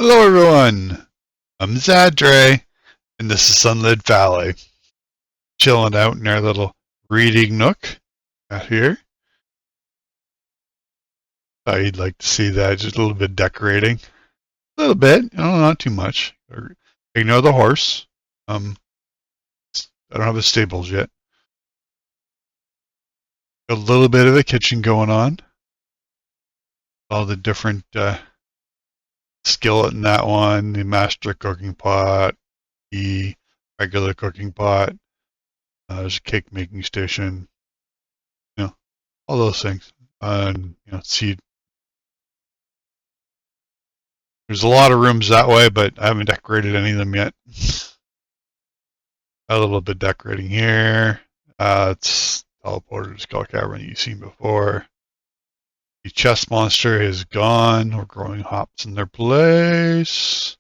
Hello everyone, I'm Zadre, and this is Sunlit Valley. Chilling out in our little reading nook out here. Thought you'd like to see that, just a little bit decorating. A little bit, not too much. Ignore the horse. I don't have the stables yet. A little bit of a kitchen going on. All the different skillet in that one, the master cooking pot, the regular cooking pot. There's a cake making station. All those things. See, there's a lot of rooms that way, but I haven't decorated any of them yet. A little bit decorating here. It's teleporter skull cavern you've seen before. The chest monster is gone. We're growing hops in their place.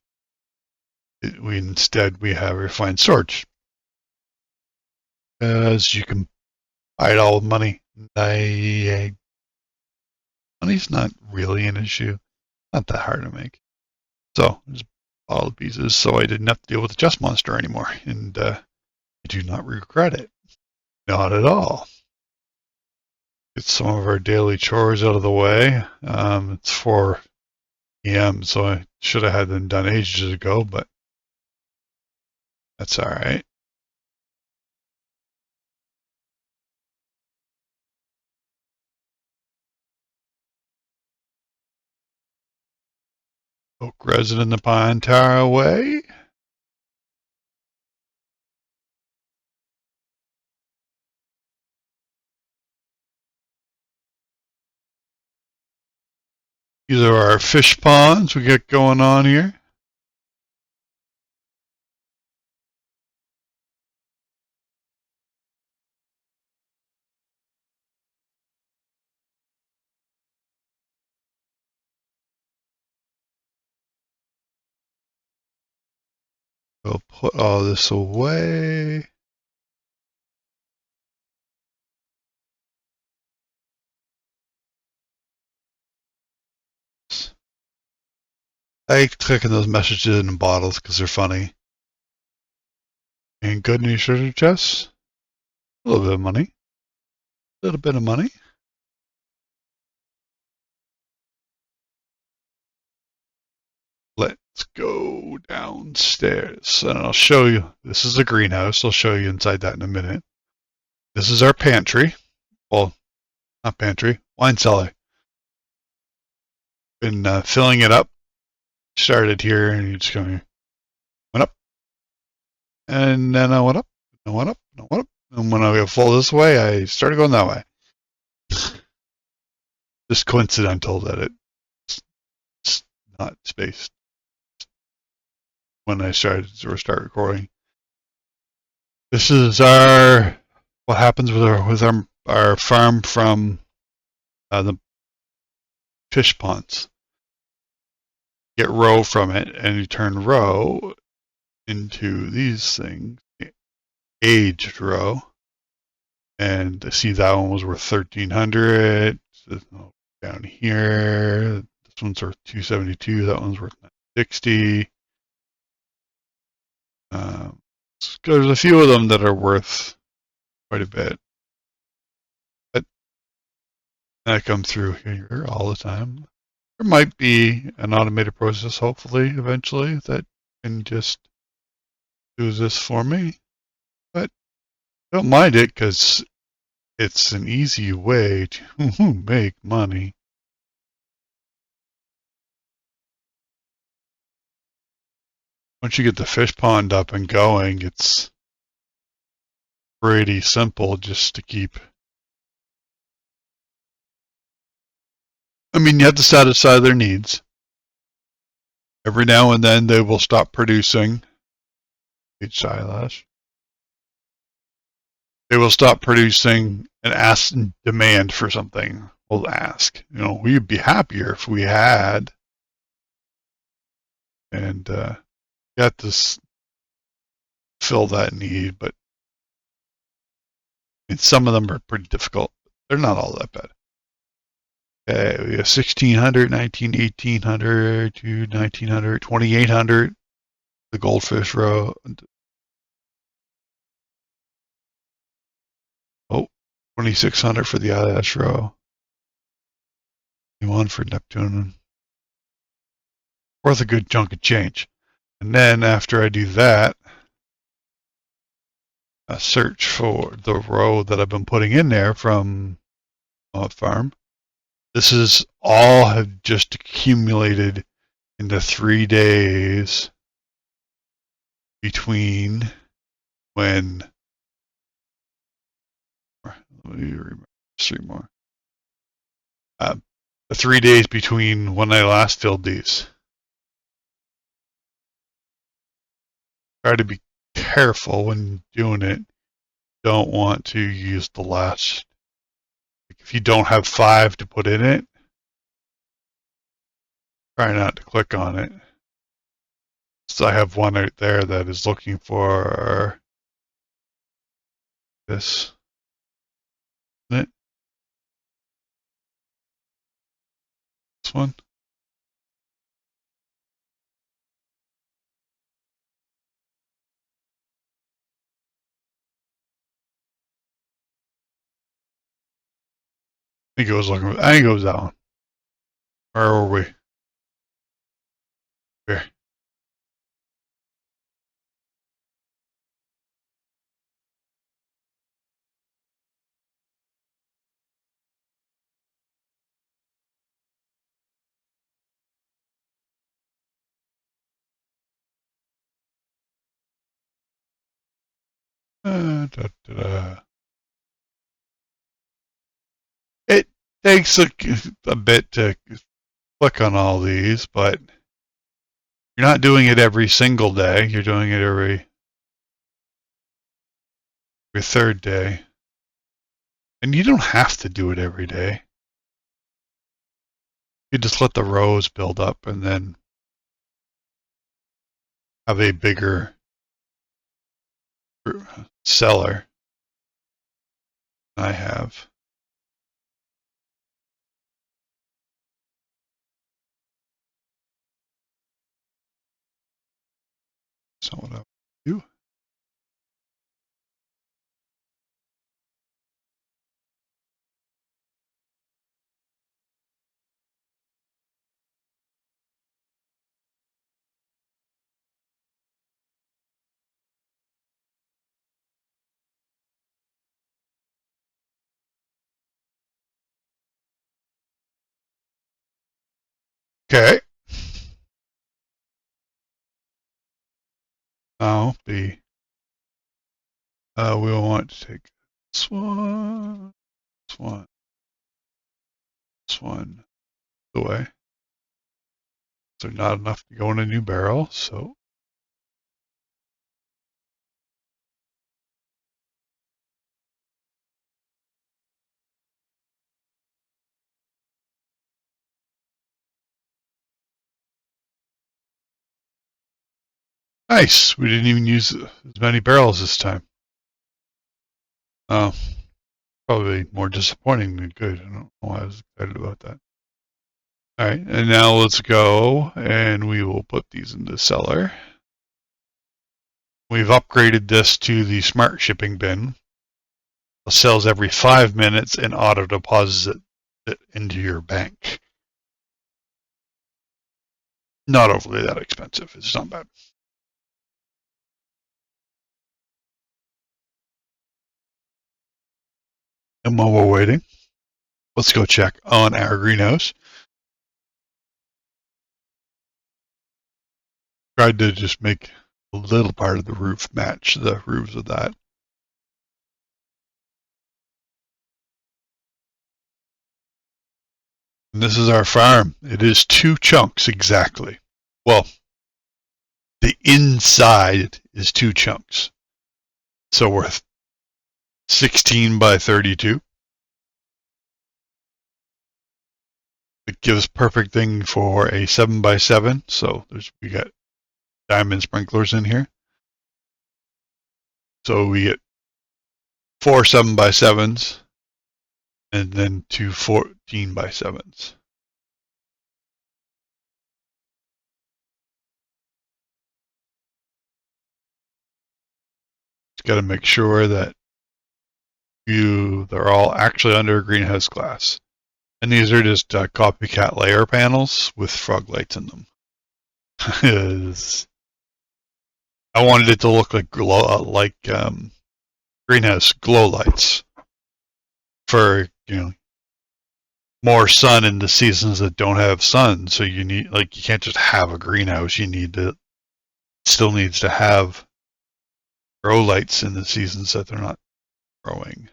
Instead we have refined storage, as you can buy it all with money. Money's not really an issue. Not that hard to make. So there's all the pieces, so I didn't have to deal with the chest monster anymore, and I do not regret it. Not at all. Get some of our daily chores out of the way. It's 4 p.m., so I should have had them done ages ago, but that's all right. Oak resin in the pine tower away. These are our fish ponds we got going on here. We'll put all this away. I like clicking those messages in bottles because they're funny. And good news treasure chests. A little bit of money. A little bit of money. Let's go downstairs and I'll show you. This is the greenhouse. I'll show you inside that in a minute. This is our pantry. Well, not pantry, wine cellar. Been filling it up. Started here and you just went up. And then I went up, and I went up, and I went up. And when I got full this way, I started going that way. Just coincidental that it's not spaced when I started to start recording. This is what happens with our farm from the fish ponds. Get row from it, and you turn row into these things, aged row. And I see that one was worth 1,300. So down here, this one's worth 272. That one's worth 960. There's a few of them that are worth quite a bit. But I come through here all the time. There might be an automated process, hopefully, eventually, that can just do this for me. But I don't mind it because it's an easy way to make money. Once you get the fish pond up and going, it's pretty simple just to keep. I mean, you have to satisfy their needs. Every now and then they will stop producing. Each eyelash. They will stop producing and ask and demand for something. We'll ask. We'd be happier if we had. And you have to fill that need, but some of them are pretty difficult. They're not all that bad. Okay, we got 1600, 1800 to 1900, 2800, the goldfish row. Oh, 2600 for the eyelash row. 21 for Neptune. Worth a good chunk of change. And then after I do that, I search for the row that I've been putting in there from farm. This is all have just accumulated into 3 days between when. Let me remember 3 more. The 3 days between when I last filled these. Try to be careful when doing it. Don't want to use the last. If you don't have 5 to put in it, try not to click on it. So I have one out there that is looking for this. Isn't it? This one. I think it was looking. I think it was that one. Where were we? Here. It takes a bit to click on all these, but you're not doing it every single day. You're doing it every 3rd day. And you don't have to do it every day. You just let the rows build up and then have a bigger seller than I have. So what I'll do. Okay. Now we will want to take this one, this one, this one away. So not enough to go in a new barrel, so nice. We didn't even use as many barrels this time. Probably more disappointing than good. I don't know why I was excited about that. All right, and now let's go and we will put these in the cellar. We've upgraded this to the smart shipping bin. It sells every 5 minutes and auto deposits it into your bank. Not overly that expensive. It's not bad. And while we're waiting, let's go check on our greenhouse. Tried to just make a little part of the roof match the roofs of that. And this is our farm. It is 2 chunks exactly. Well, the inside is 2 chunks. So we're 16 by 32. It gives perfect thing for a 7 by 7. So we got diamond sprinklers in here. So we get 4 7 by 7s. and then 2 14 by 7s. Just got to make sure that they're all actually under a greenhouse glass. And these are just copycat layer panels with frog lights in them. I wanted it to look like greenhouse glow lights for more sun in the seasons that don't have sun. So you can't just have a greenhouse. Still needs to have grow lights in the seasons that they're not growing.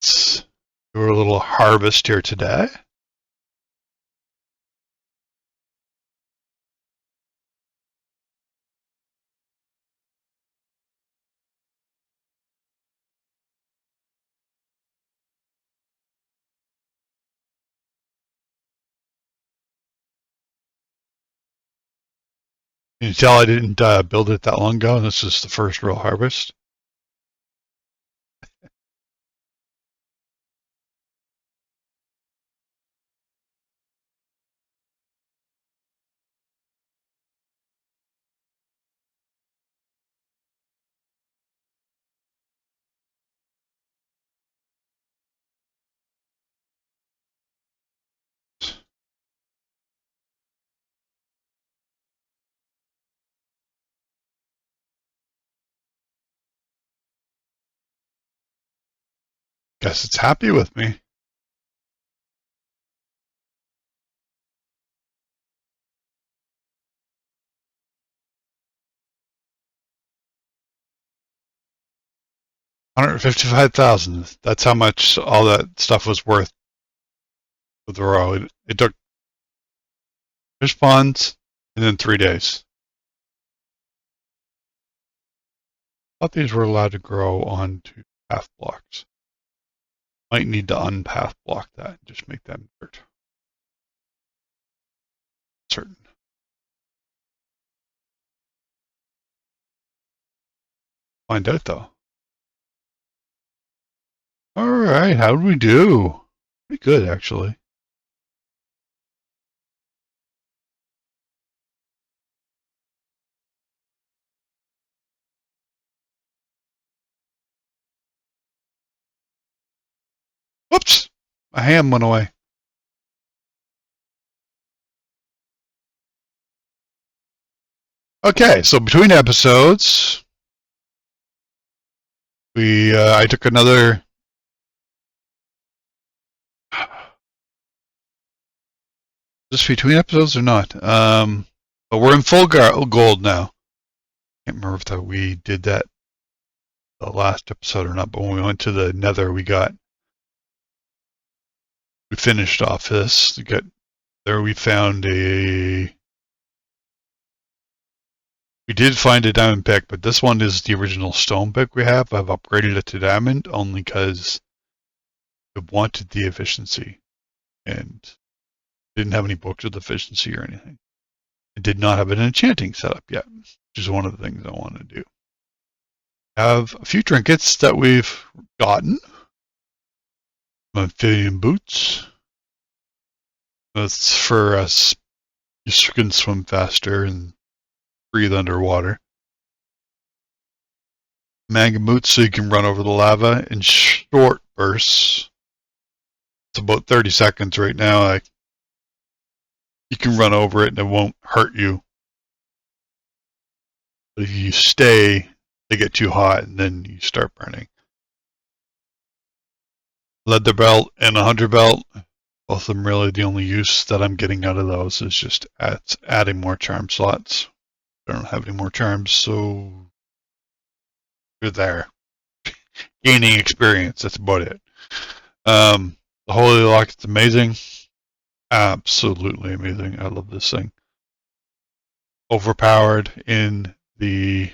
Let's do a little harvest here today. Can you tell I didn't build it that long ago? This is the first real harvest. Guess it's happy with me. $155,000. That's how much all that stuff was worth with the row. It took fish ponds and then 3 days. I thought these were allowed to grow onto path blocks. Might need to unpath block that. Just make that dirt. Certain. Find out though. All right, how did we do? Pretty good actually. Whoops! My ham went away. Okay, so between episodes, I took another. Just between episodes or not? But we're in full gold now. Can't remember if we did that the last episode or not. But when we went to the Nether, we finished off this. We found we did find a diamond pick, but this one is the original stone pick we have. I've upgraded it to diamond only because I wanted the efficiency and didn't have any books with efficiency or anything. I did not have an enchanting setup yet, which is one of the things I want to do. I have a few trinkets that we've gotten. Amphibian boots. That's for us. You can swim faster and breathe underwater. Manga boots so you can run over the lava in short bursts. It's about 30 seconds right now. You can run over it and it won't hurt you. But if you stay, they get too hot and then you start burning. Leather belt and a hunter belt. Both of them really the only use that I'm getting out of those is just adding more charm slots. I don't have any more charms, so you're there. Gaining experience, that's about it. The Holy Lock, it's amazing. Absolutely amazing. I love this thing. Overpowered in the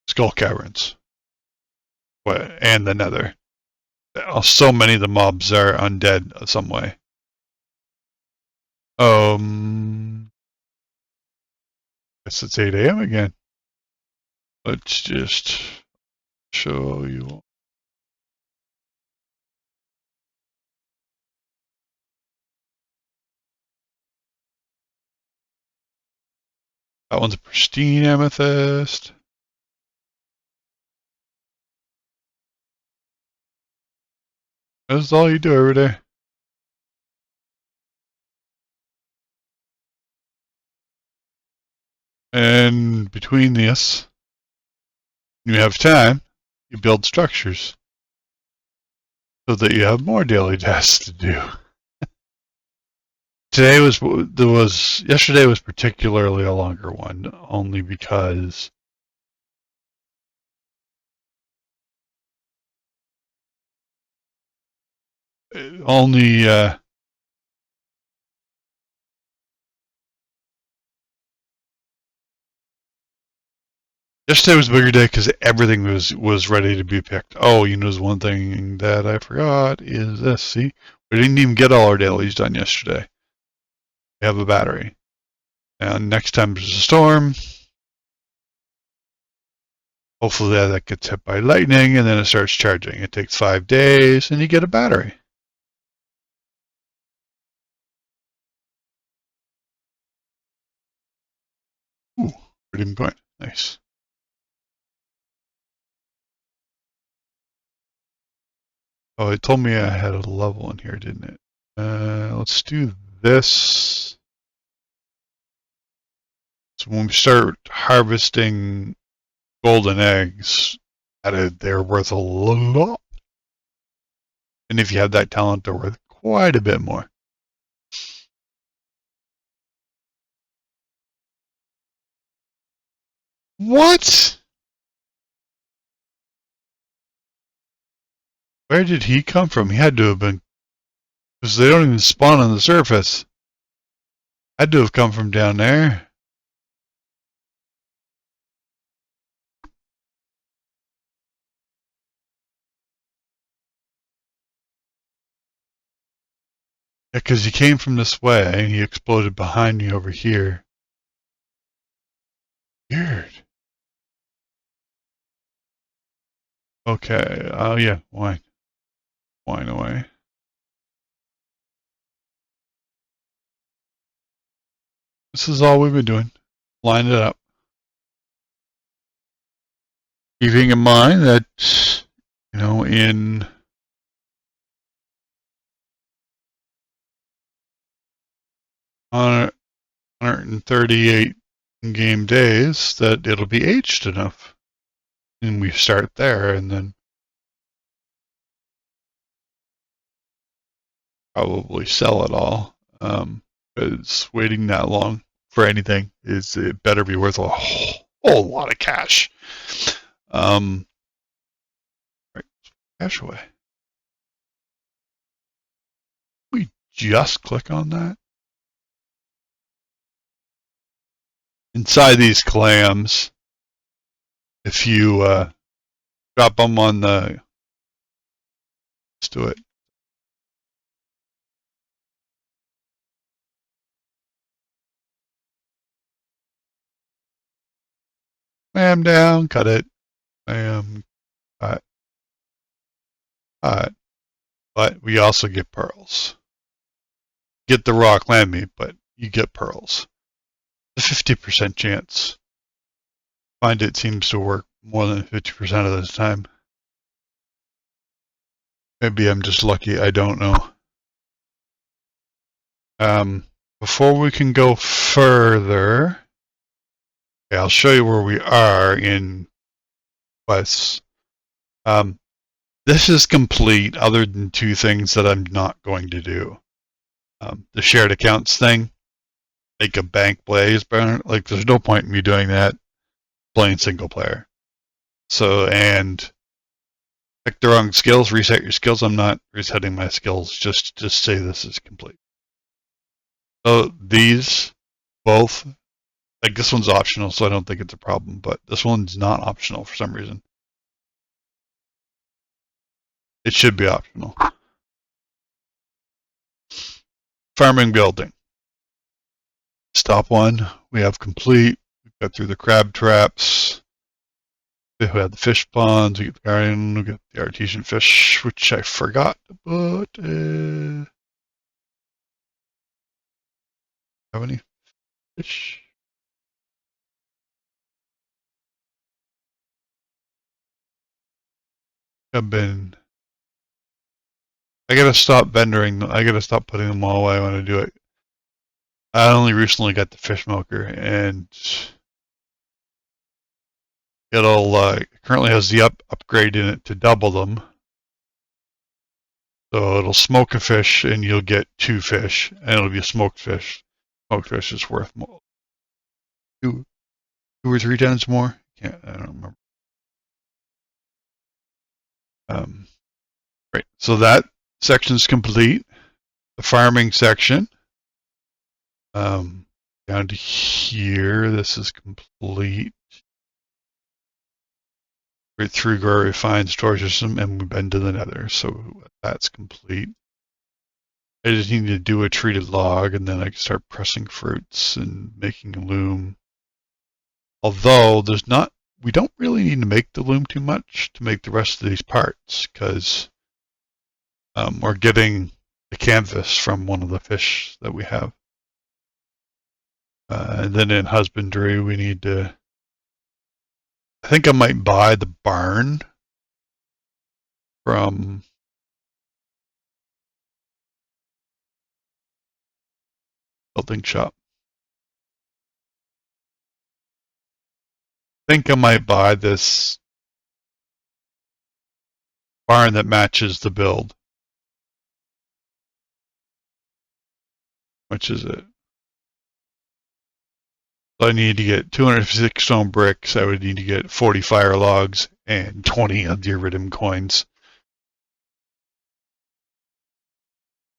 Skull Caverns and the Nether. So many of the mobs are undead some way. Guess it's 8 a.m. again. Let's just show you. That one's a pristine amethyst. That's all you do every day. And between this, when you have time, you build structures so that you have more daily tasks to do. Yesterday was particularly a longer one, only because only yesterday was a bigger day because everything was ready to be picked. Oh, there's one thing that I forgot is this. See, we didn't even get all our dailies done yesterday. We have a battery, and next time there's a storm, hopefully that gets hit by lightning and then it starts charging. It takes 5 days, and you get a battery. Ooh, pretty point. Nice. Oh, it told me I had a level in here, didn't it? Let's do this. So when we start harvesting golden eggs, they're worth a lot. And if you have that talent, they're worth quite a bit more. What? Where did he come from? He had to have been, because they don't even spawn on the surface. Had to have come from down there. Yeah, because he came from this way, and he exploded behind me over here. Weird. Okay, oh yeah, wine. Wine away. This is all we've been doing. Line it up. Keeping in mind that, in 138 game days, that it'll be aged enough. And we start there, and then probably sell it all. Because waiting that long for anything it better be worth a whole lot of cash. Right, cash away. We just click on that. Inside these clams, if you drop them on the, let's do it. Clam down, cut it. Clam, cut, cut. But we also get pearls. Get the raw clam meat, but you get pearls. A 50% chance. Find it seems to work more than 50% of the time. Maybe I'm just lucky, I don't know. Before we can go further, okay, I'll show you where we are in quests. This is complete other than two things that I'm not going to do. The shared accounts thing, make a bank blaze burner. Like, there's no point in me doing that playing single player. So, and pick the wrong skills, reset your skills. I'm not resetting my skills, just say this is complete. So these both, like this one's optional, so I don't think it's a problem, but this one's not optional for some reason. It should be optional. Farming building. Stop one. We have complete. We've got through the crab traps. We have the fish ponds. We get the garden. We get the artesian fish, which I forgot to put. Have any fish? I gotta stop vendoring. I gotta stop putting them all away when I do it. I only recently got the fish milker, and it'll currently has the upgrade in it to double them. So it'll smoke a fish, and you'll get 2 fish, and it'll be a smoked fish. Smoked fish is worth more, two or 3 times more. I don't remember. Right. So that section is complete. The farming section. Down to here, this is complete. Right through our refined storage system, and we've been to the nether, so that's complete. I just need to do a treated log, and then I can start pressing fruits and making a loom. Although we don't really need to make the loom too much to make the rest of these parts, because we're getting the canvas from one of the fish that we have. And then in husbandry, we need to. I think I might buy the barn from building shop. I think I might buy this barn that matches the build. Which is it? So I need to get 256 stone bricks. I would need to get 40 fire logs and 20 of the iridium coins.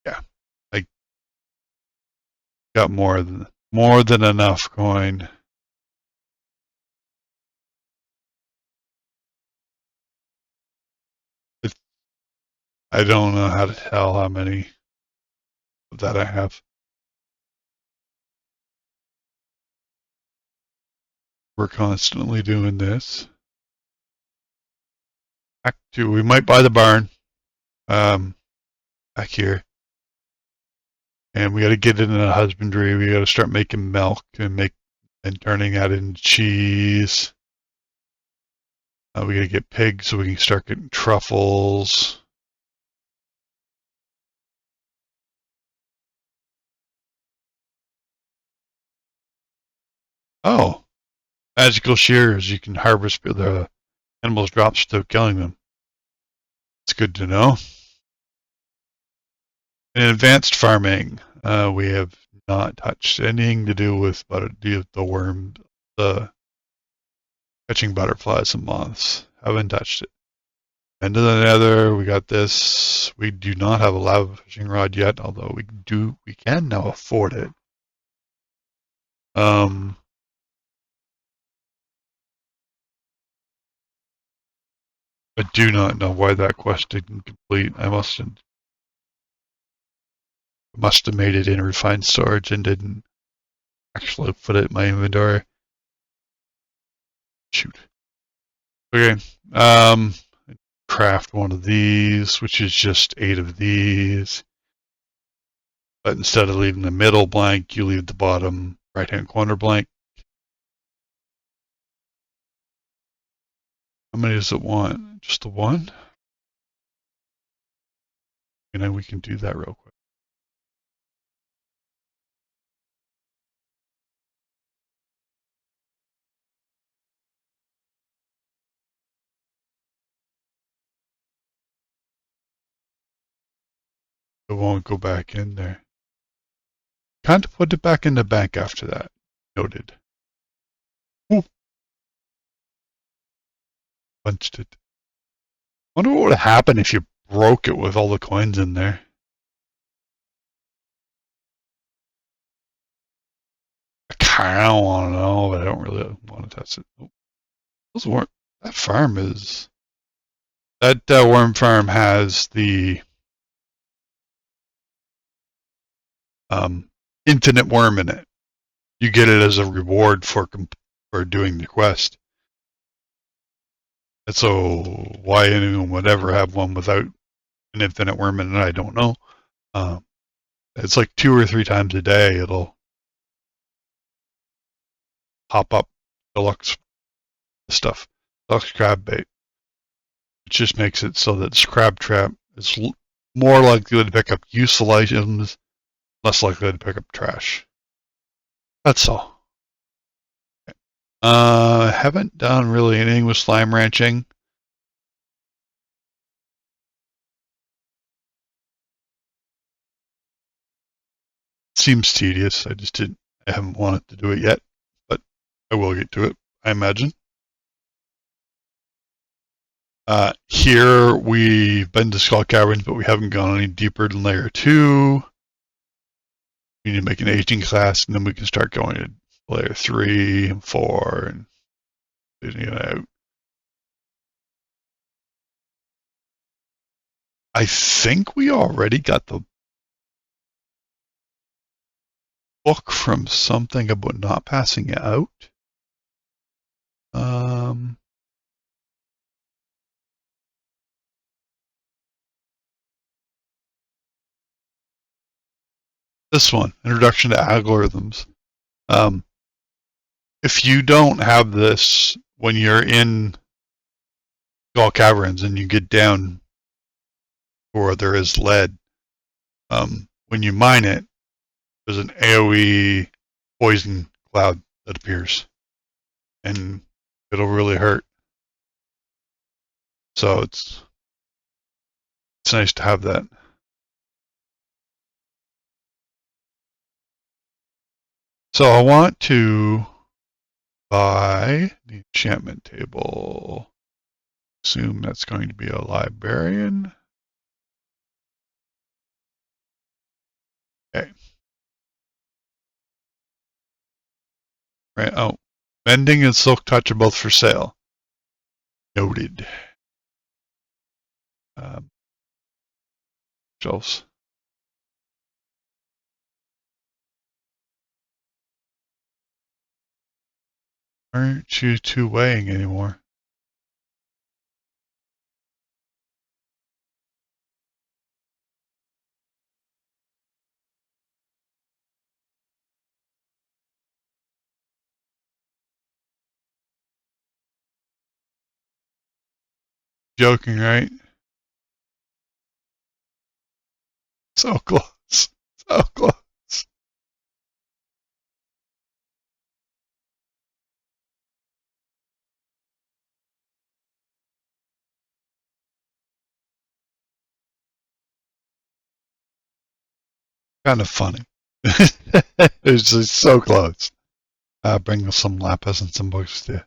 Yeah, I got more than enough coin. I don't know how to tell how many of that I have. We're constantly doing this. Back to, we might buy the barn. Back here. And we got to get it in a husbandry. We got to start making milk and turning that into cheese. We got to get pigs so we can start getting truffles. Oh, magical shears. You can harvest the animals' drops without killing them. It's good to know. In advanced farming, we have not touched anything to do with the worm, the catching butterflies and moths. Haven't touched it. Into the nether, we got this. We do not have a lava fishing rod yet, although we can now afford it. I do not know why that quest didn't complete. I must have made it in refined storage and didn't actually put it in my inventory. Shoot. Okay. Craft one of these, which is just 8 of these. But instead of leaving the middle blank, you leave the bottom right-hand corner blank. How many does it want? Just the one? And then we can do that real quick. It won't go back in there. Can't put it back in the bank after that. Noted. Ooh. Punched it. Wonder what would happen if you broke it with all the coins in there. I kind of want to know, but I don't really want to test it. Oh. That farm is... That worm farm has the infinite worm in it. You get it as a reward for doing the quest. And so why anyone would ever have one without an infinite worm in it, I don't know. It's like 2 or 3 times a day it'll pop up deluxe stuff. Deluxe crab bait. which just makes it so that this crab trap is more likely to pick up useful items, less likely to pick up trash. That's all. I haven't done really anything with slime ranching. Seems tedious. I haven't wanted to do it yet, but I will get to it, I imagine. Here we've been to Skull Caverns, but we haven't gone any deeper than layer 2. We need to make an aging class, and then we can start going to layer 3 and 4 and figuring it out. I think we already got the book from something about not passing it out. This one, Introduction to Algorithms. If you don't have this when you're in Skull Caverns and you get down where there is lead, when you mine it, there's an AoE poison cloud that appears, and it'll really hurt. So it's nice to have that. So I want to buy the enchantment table. Assume that's going to be a librarian. Okay. Right. Oh, mending and silk touch are both for sale. Noted. Shelves. Aren't you two-weighing anymore? Joking, right? So close. So close. Kind of funny. It's just so close. Bring some lapis and some books too.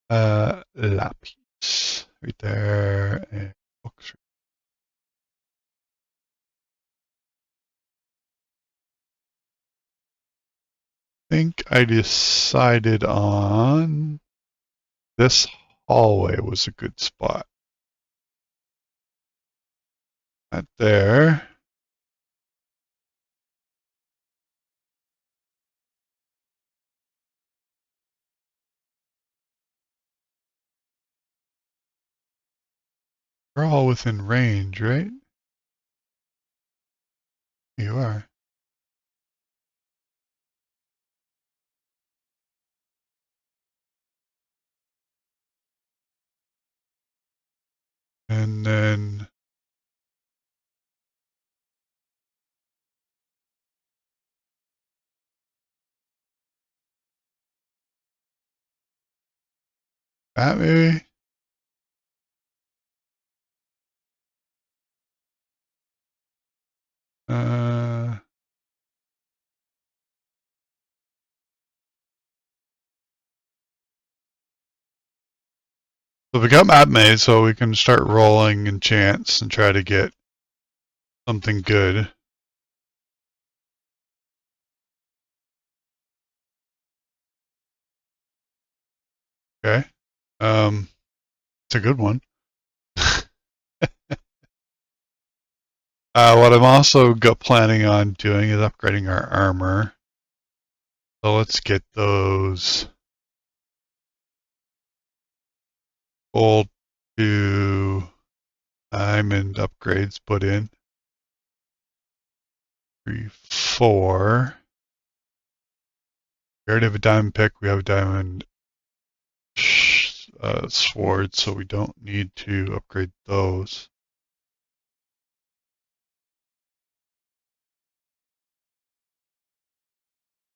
Lapis. Right there. And books. I think I decided on this hallway was a good spot. Right there. We're all within range, right? You are. And then that maybe. Uh, so we got map made, so we can start rolling enchants and try to get something good. Okay. It's a good one. What I'm also planning on doing is upgrading our armor. So let's get those gold to diamond upgrades put in. 3, 4. We already have a diamond pick. We have a diamond swords, so we don't need to upgrade those.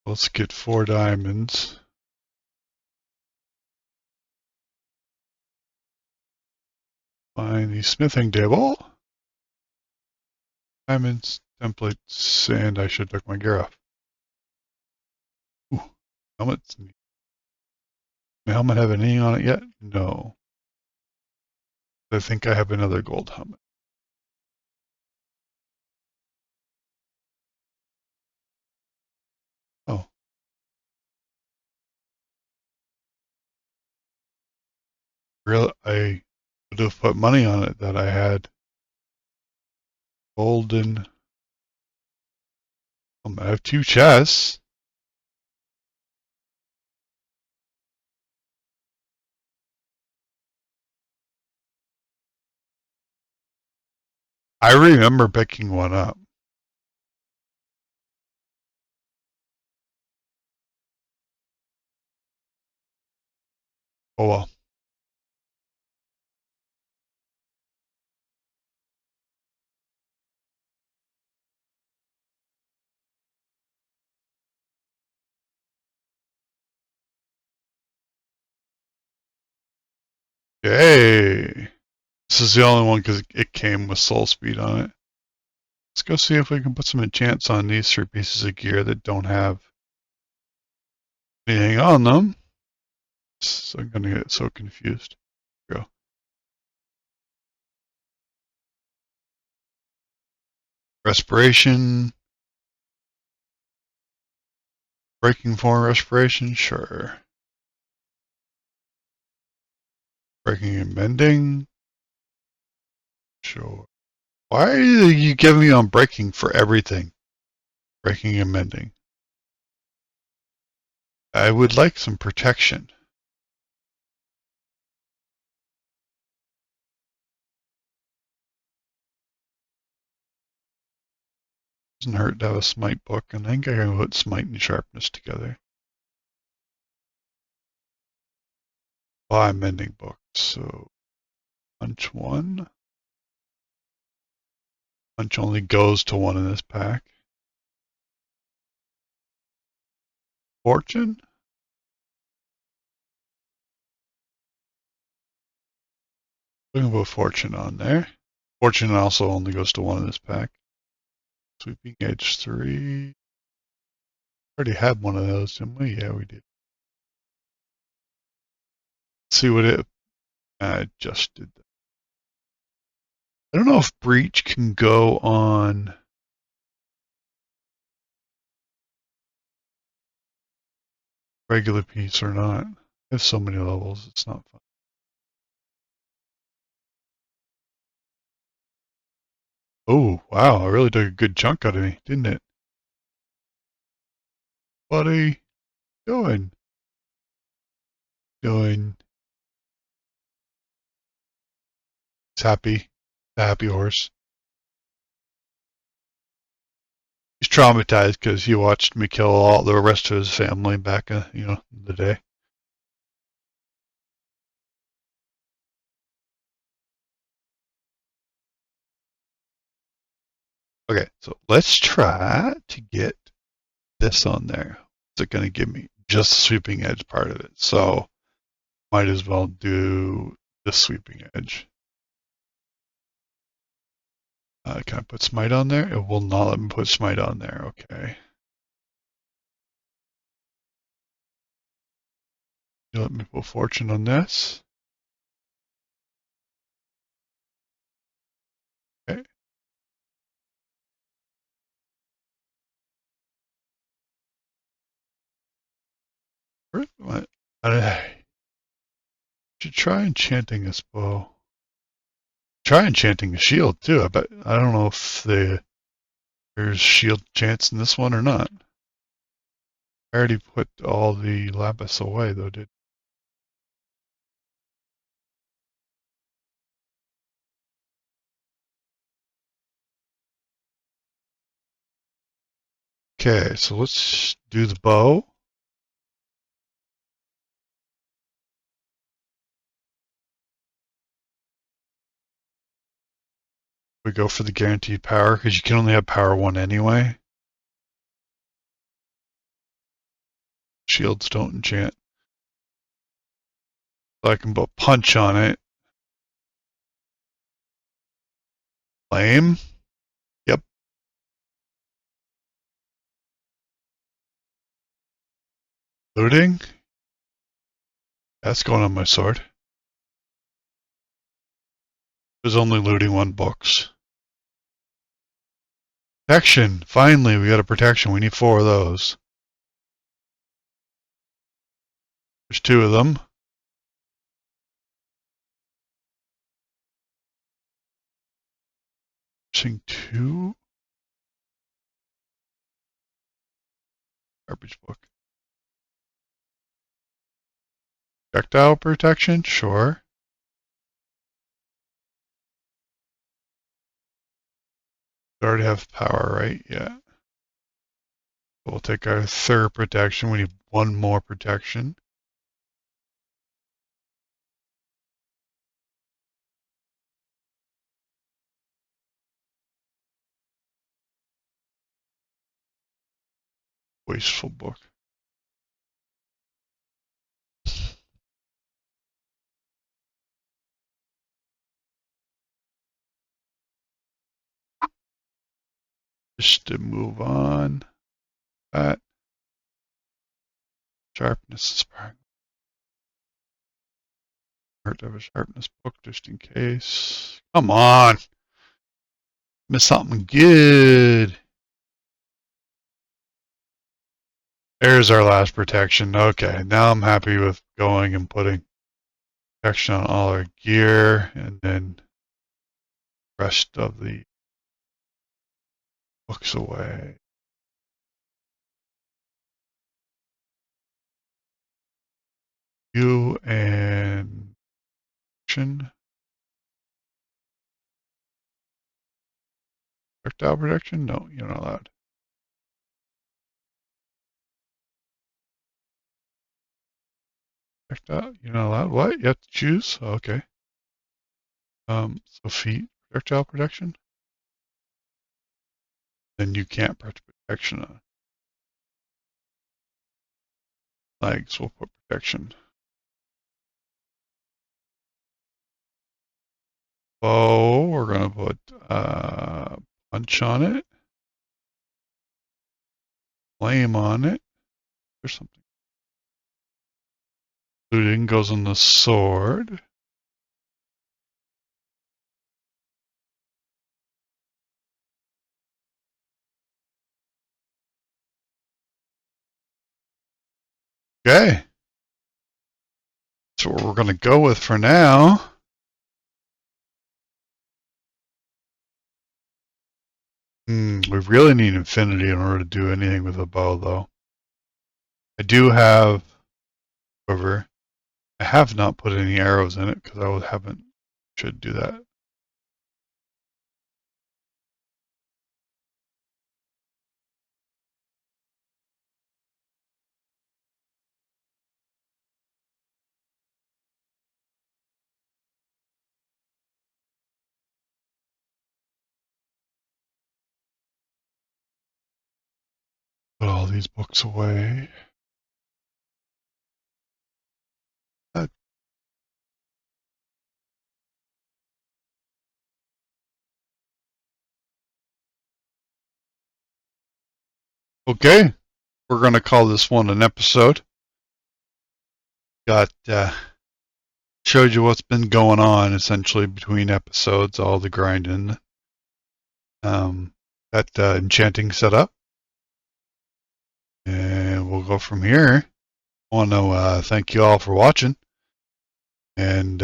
Let's get 4 diamonds. Find the smithing table. Diamonds, templates, and I should take my gear off. Ooh, helmet's neat. My helmet have anything on it yet? No. I think I have another gold helmet. Oh. Really? I would have put money on it that I had golden. I have 2 chests. I remember picking one up. Oh well. Yay! This is the only one because it came with soul speed on it. Let's go see if we can put some enchants on these 3 pieces of gear that don't have anything on them. So I'm gonna get so confused. Go. Respiration. Breaking form respiration, sure. Breaking and mending, sure. Why are you giving me on breaking for everything? Breaking and mending. I would like some protection. Doesn't hurt to have a smite book, and I think I can put smite and sharpness together. Buy mending book. So punch 1. Punch only goes to 1 in this pack. Fortune? We can put fortune on there. Fortune also only goes to 1 in this pack. Sweeping edge 3. Already had one of those, didn't we? Yeah, we did. Let's see what it. I just did that. I don't know if breach can go on regular piece or not. I have so many levels, it's not fun. Oh, wow, it really took a good chunk out of me, didn't it? Buddy, going. Going. It's happy. The happy horse. He's traumatized because he watched me kill all the rest of his family back, in the day. Okay, so let's try to get this on there. What's it going to give me? Just the sweeping edge part of it. So might as well do the sweeping edge. Can I put smite on there? It will not let me put smite on there. Okay. You let me put fortune on this. Okay. What? I should try enchanting this bow. Try enchanting the shield too. I don't know if there's shield chance in this one or not. I already put all the lapis away though, did. Okay, so let's do the bow. We go for the guaranteed power because you can only have power 1 anyway. Shields don't enchant. So I can put punch on it. Flame. Yep. Looting. That's going on my sword. There's only looting 1 books. Protection. Finally, we got a protection. We need 4 of those. There's 2 of them. Missing 2. Garbage book. Projectile protection? Sure. We already have power, right? Yeah. We'll take our 3rd protection. We need 1 more protection. Wasteful book. Just to move on. That. Sharpness is part. Hard to have a sharpness book just in case. Come on. Miss something good. There's our last protection. Okay, now I'm happy with going and putting protection on all our gear and then the rest of the books away. You and protection. Projectile protection? No, you're not allowed. Projectile? You're not allowed? What? You have to choose? Okay. So feet, projectile protection? Then you can't put protection on. Legs, we'll put protection. Oh, we're going to put punch on it. Flame on it. There's something. Looting goes on the sword. Okay. That's what we're going to go with for now. We really need infinity in order to do anything with a bow, though. I do have, however, I have not put any arrows in it because I haven't. Should do that. Put all these books away. Okay, we're going to call this one an episode. Got showed you what's been going on essentially between episodes, all the grinding. Got enchanting set up, and we'll go from here. I want to thank you all for watching, and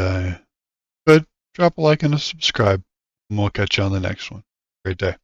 good, drop a like and a subscribe, and we'll catch you on the next one. Great day.